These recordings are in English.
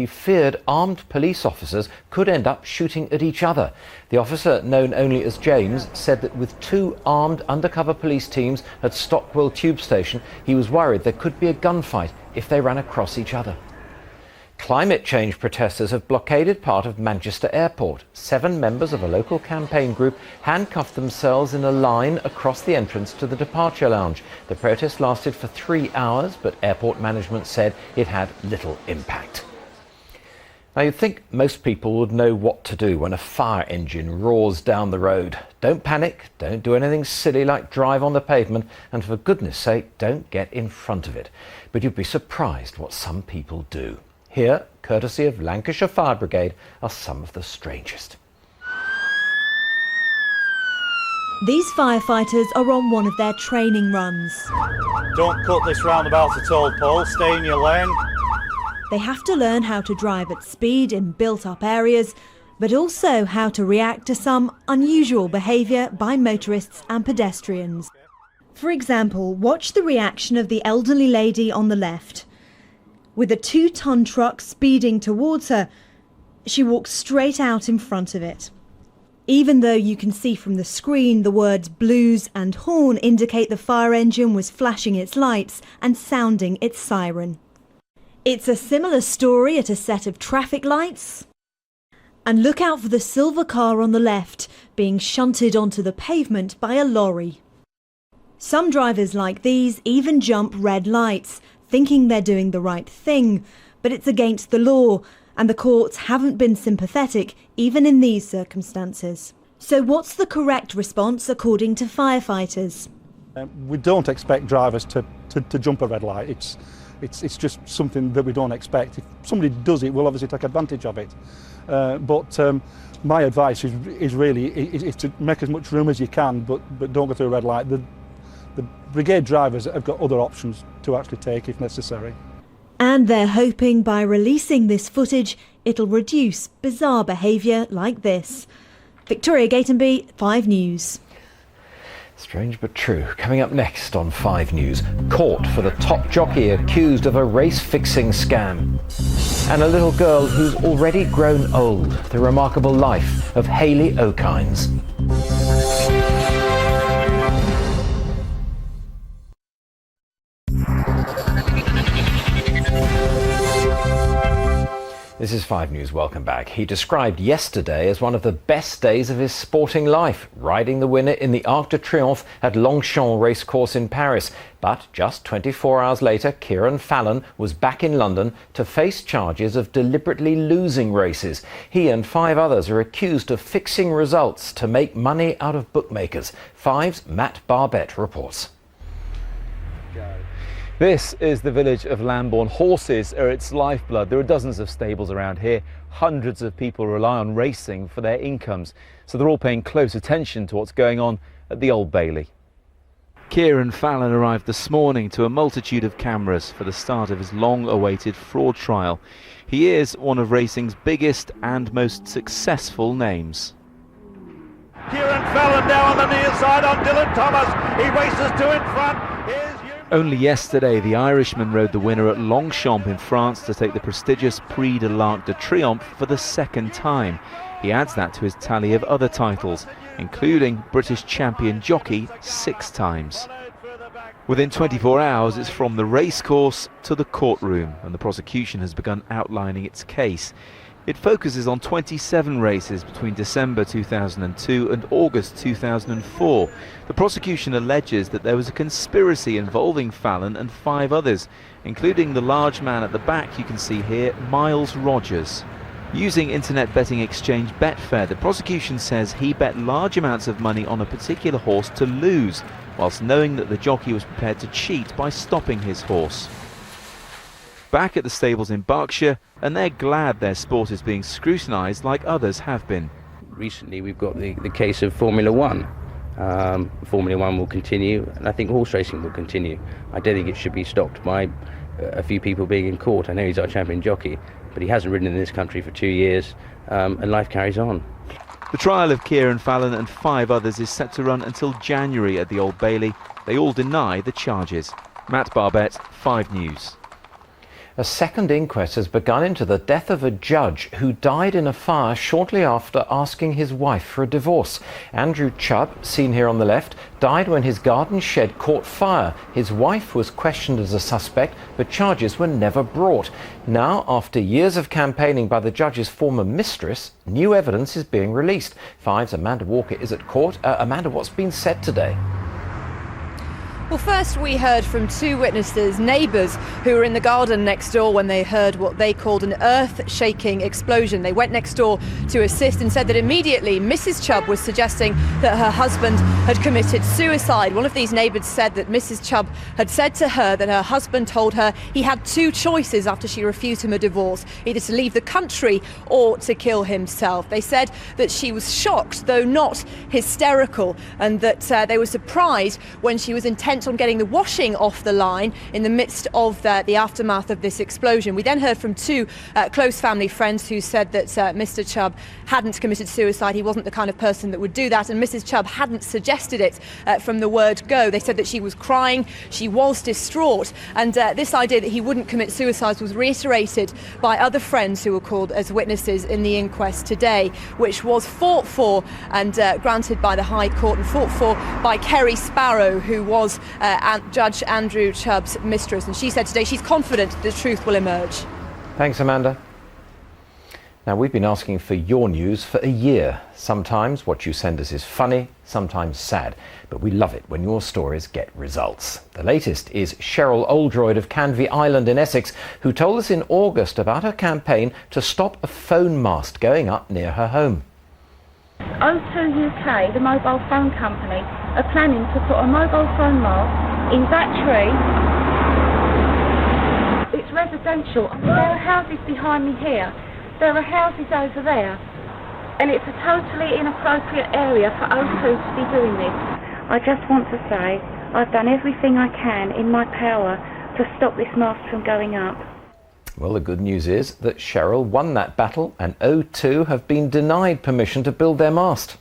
feared armed police officers could end up shooting at each other. The officer, known only as James, said that with 2 armed undercover police teams at Stockwell Tube Station, he was worried there could be a gunfight if they ran across each other. Climate change protesters have blockaded part of Manchester Airport. 7 members of a local campaign group handcuffed themselves in a line across the entrance to the departure lounge. The protest lasted for 3 hours, but airport management said it had little impact. Now, you'd think most people would know what to do when a fire engine roars down the road. Don't panic, don't do anything silly like drive on the pavement, and for goodness sake, don't get in front of it. But you'd be surprised what some people do. Here, courtesy of Lancashire Fire Brigade, are some of the strangest. These firefighters are on one of their training runs. Don't cut this roundabout at all, Paul. Stay in your lane. They have to learn how to drive at speed in built-up areas, but also how to react to some unusual behaviour by motorists and pedestrians. For example, watch the reaction of the elderly lady on the left. With a 2-ton truck speeding towards her, she walks straight out in front of it. Even though you can see from the screen the words blues and horn indicate the fire engine was flashing its lights and sounding its siren. It's a similar story at a set of traffic lights. And look out for the silver car on the left being shunted onto the pavement by a lorry. Some drivers like these even jump red lights, thinking they're doing the right thing, but it's against the law, and the courts haven't been sympathetic even in these circumstances. So what's the correct response according to firefighters? We don't expect drivers to jump a red light. It's just something that we don't expect. If somebody does it, we'll obviously take advantage of it. But my advice is really to make as much room as you can, but don't go through a red light. The brigade drivers have got other options to actually take if necessary. And they're hoping by releasing this footage, it'll reduce bizarre behaviour like this. Victoria Gatenby, 5 News. Strange but true. Coming up next on 5 News, caught for the top jockey accused of a race-fixing scam. And a little girl who's already grown old. The remarkable life of Hayley O'Kines. This is 5 News, welcome back. He described yesterday as one of the best days of his sporting life, riding the winner in the Arc de Triomphe at Longchamp racecourse in Paris. But just 24 hours later, Kieran Fallon was back in London to face charges of deliberately losing races. He and 5 others are accused of fixing results to make money out of bookmakers. 5's Matt Barbett reports. This is the village of Lambourne. Horses are its lifeblood. There are dozens of stables around here. Hundreds of people rely on racing for their incomes, so they're all paying close attention to what's going on at the Old Bailey. Kieran Fallon arrived this morning to a multitude of cameras for the start of his long-awaited fraud trial. He is one of racing's biggest and most successful names. Kieran Fallon now on the near side on Dylan Thomas. He races 2 in front. Only yesterday, the Irishman rode the winner at Longchamp in France to take the prestigious Prix de l'Arc de Triomphe for the 2nd time. He adds that to his tally of other titles, including British champion jockey 6 times. Within 24 hours, it's from the racecourse to the courtroom, and the prosecution has begun outlining its case. It focuses on 27 races between December 2002 and August 2004. The prosecution alleges that there was a conspiracy involving Fallon and 5 others, including the large man at the back you can see here, Miles Rogers. Using internet betting exchange Betfair, the prosecution says he bet large amounts of money on a particular horse to lose, whilst knowing that the jockey was prepared to cheat by stopping his horse. Back at the stables in Berkshire, and they're glad their sport is being scrutinised like others have been. Recently we've got the case of Formula One. Formula One will continue, and I think horse racing will continue. I don't think it should be stopped by a few people being in court. I know he's our champion jockey, but he hasn't ridden in this country for 2 years, and life carries on. The trial of Kieran Fallon and 5 others is set to run until January at the Old Bailey. They all deny the charges. Matt Barbett, 5 News. A second inquest has begun into the death of a judge who died in a fire shortly after asking his wife for a divorce. Andrew Chubb, seen here on the left, died when his garden shed caught fire. His wife was questioned as a suspect, but charges were never brought. Now, after years of campaigning by the judge's former mistress, new evidence is being released. 5's Amanda Walker is at court. Amanda, what's been said today? Well, first we heard from two witnesses, neighbours, who were in the garden next door when they heard what they called an earth-shaking explosion. They went next door to assist and said that immediately Mrs. Chubb was suggesting that her husband had committed suicide. One of these neighbours said that Mrs. Chubb had said to her that her husband told her he had two choices after she refused him a divorce, either to leave the country or to kill himself. They said that she was shocked, though not hysterical, and that they were surprised when she was intent on getting the washing off the line in the midst of the aftermath of this explosion. We then heard from two close family friends who said that Mr. Chubb hadn't committed suicide. He wasn't the kind of person that would do that, and Mrs. Chubb hadn't suggested it from the word go. They said that she was crying, she was distraught, and this idea that he wouldn't commit suicide was reiterated by other friends who were called as witnesses in the inquest today, which was fought for and granted by the High Court and fought for by Kerry Sparrow, who was Judge Andrew Chubb's mistress, and she said today she's confident the truth will emerge. Thanks, Amanda. Now, we've been asking for your news for a year. Sometimes what you send us is funny, sometimes sad, but we love it when your stories get results. The latest is Cheryl Oldroyd of Canvey Island in Essex, who told us in August about her campaign to stop a phone mast going up near her home. O2 UK, the mobile phone company, are planning to put a mobile phone mast in that tree. It's residential. There are houses behind me here. There are houses over there. And it's a totally inappropriate area for O2 to be doing this. I just want to say I've done everything I can in my power to stop this mast from going up. Well, the good news is that Cheryl won that battle and O2 have been denied permission to build their mast.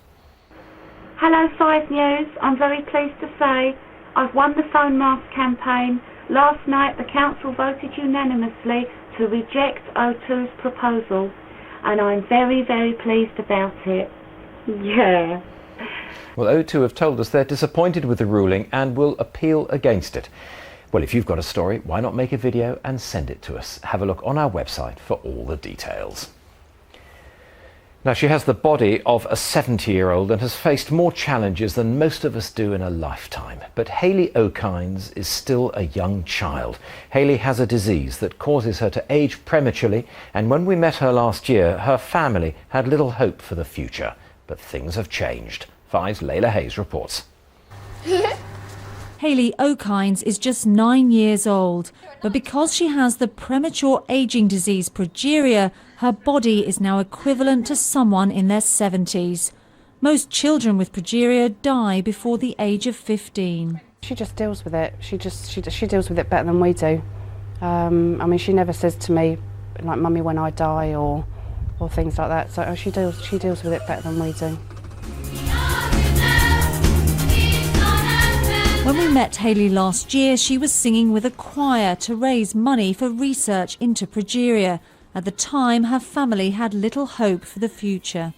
Hello 5 News, I'm very pleased to say I've won the phone mast campaign. Last night the council voted unanimously to reject O2's proposal, and I'm very, very pleased about it. Yeah. Well, O2 have told us they're disappointed with the ruling and will appeal against it. Well, if you've got a story, why not make a video and send it to us? Have a look on our website for all the details. Now, she has the body of a 70-year-old and has faced more challenges than most of us do in a lifetime. But Hayley O'Kines is still a young child. Hayley has a disease that causes her to age prematurely, and when we met her last year, her family had little hope for the future. But things have changed. 5's Layla Hayes reports. Hayley O'Kines is just 9 years old, but because she has the premature ageing disease progeria, her body is now equivalent to someone in their 70s. Most children with progeria die before the age of 15. She just deals with it. She deals with it better than we do. I mean, she never says to me, like, "Mummy, when I die," or things like that. So she deals with it better than we do. When we met Hayley last year, she was singing with a choir to raise money for research into progeria. At the time, her family had little hope for the future.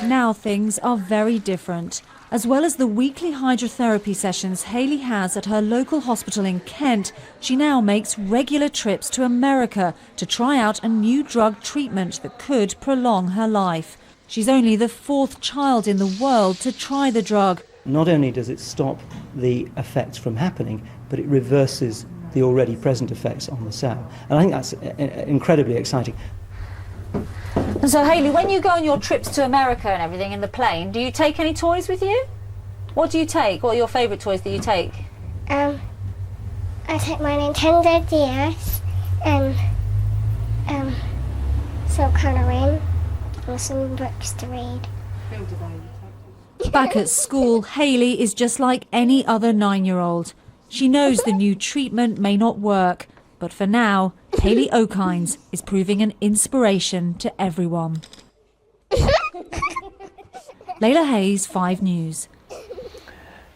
Now things are very different. As well as the weekly hydrotherapy sessions Hayley has at her local hospital in Kent, she now makes regular trips to America to try out a new drug treatment that could prolong her life. She's only the 4th child in the world to try the drug. Not only does it stop the effects from happening, but it reverses the already present effects on the cell. And I think that's incredibly exciting. And so, Hayley, when you go on your trips to America and everything in the plane, do you take any toys with you? What do you take? What are your favourite toys that you take? I take my Nintendo DS and some colouring or some books to read. Back at school, Hayley is just like any other 9-year-old. She knows the new treatment may not work, but for now, Hayley O'Kines is proving an inspiration to everyone. Layla Hayes, 5 News.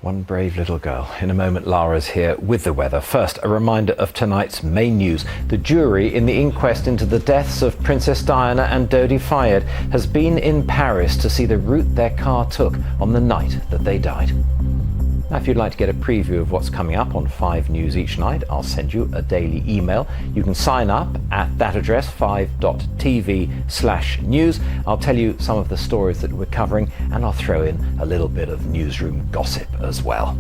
One brave little girl. In a moment, Lara's here with the weather. First, a reminder of tonight's main news. The jury in the inquest into the deaths of Princess Diana and Dodi Fayed has been in Paris to see the route their car took on the night that they died. Now, if you'd like to get a preview of what's coming up on 5 News each night, I'll send you a daily email. You can sign up at that address, 5.tv/news. I'll tell you some of the stories that we're covering, and I'll throw in a little bit of newsroom gossip as well.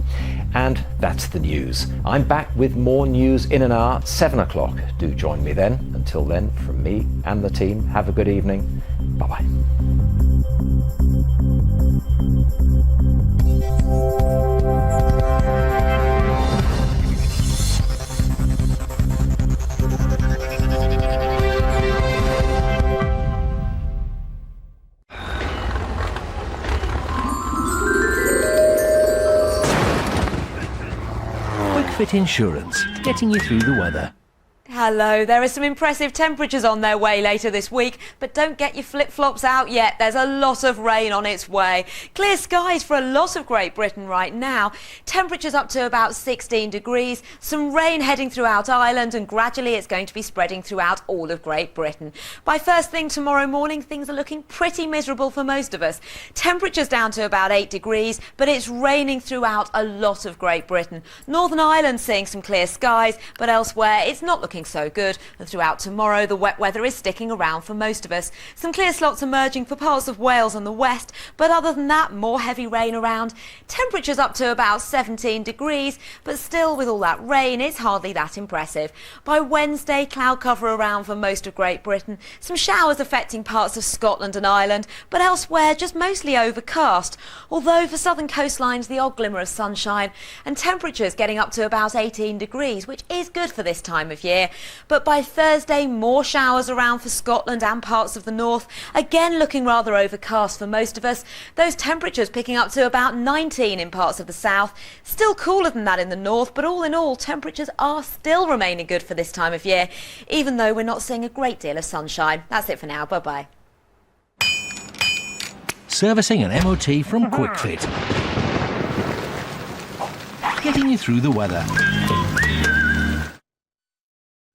And that's the news. I'm back with more news in an hour, 7 o'clock. Do join me then. Until then, from me and the team, have a good evening. Bye-bye. Fit Insurance, getting you through the weather. Hello, there are some impressive temperatures on their way later this week, but don't get your flip-flops out yet. There's a lot of rain on its way. Clear skies for a lot of Great Britain right now. Temperatures up to about 16 degrees, some rain heading throughout Ireland, and gradually it's going to be spreading throughout all of Great Britain. By first thing tomorrow morning, things are looking pretty miserable for most of us. Temperatures down to about 8 degrees, but it's raining throughout a lot of Great Britain. Northern Ireland seeing some clear skies, but elsewhere it's not looking so good, and throughout tomorrow the wet weather is sticking around for most of us. Some clear slots emerging for parts of Wales and the west, but other than that, more heavy rain around. Temperatures up to about 17 degrees, but still with all that rain it's hardly that impressive. By Wednesday, cloud cover around for most of Great Britain, some showers affecting parts of Scotland and Ireland, but elsewhere just mostly overcast, although for southern coastlines the odd glimmer of sunshine, and temperatures getting up to about 18 degrees, which is good for this time of year. But by Thursday, more showers around for Scotland and parts of the north, again looking rather overcast for most of us. Those temperatures picking up to about 19 in parts of the south, still cooler than that in the north, but all in all temperatures are still remaining good for this time of year, even though we're not seeing a great deal of sunshine. That's it for now, bye-bye. Servicing and MOT from QuickFit, getting you through the weather.